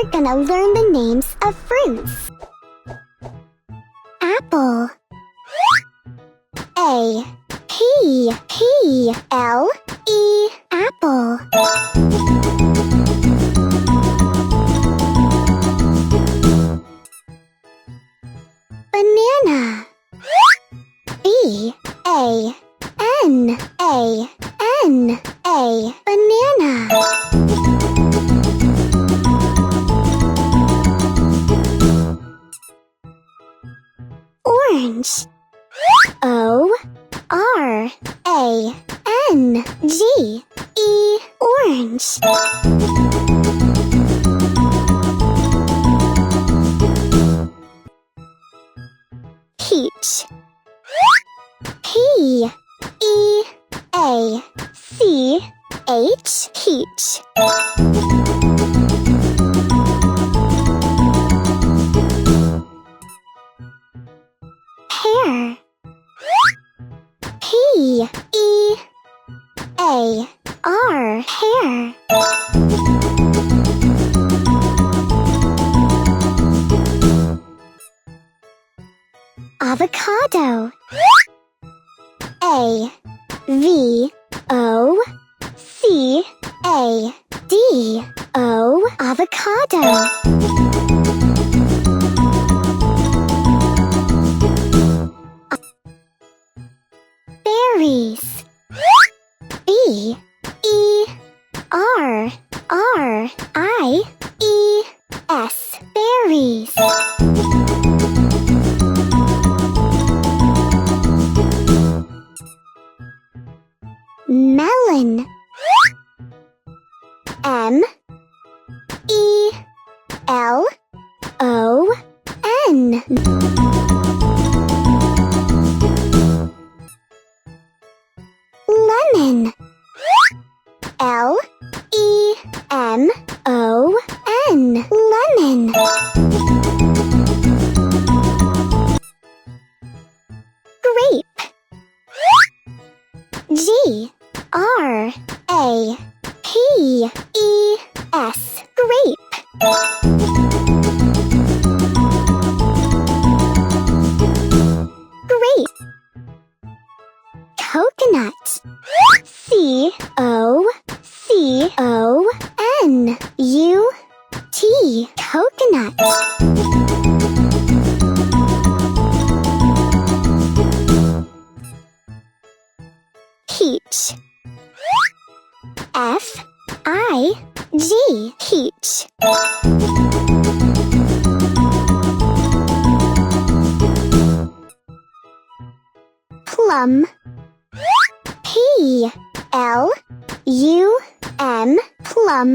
We're gonna learn the names of fruits. Apple. A-P-P-L-E, apple. Banana. B-A-N-A-N-A, banana. Orange. O-R-A-N-G-E, orange. Peach. P-E-A-C-H, peach. Pear. P-E-A-R, pear. Avocado. A-V-O-C-A-D-O, avocado. Berries. B-E-R-R-I-E-S, berries. Melon. M-E-L-O-N. Lemon. L-E-M-O-N, lemon. Grape. G-R-A-P-E-S, grape. Grape. Coconut. C-O-C-O-N-U-T, coconut. Peach. F-I-G, peach. Plum. P-L-U-M, plum.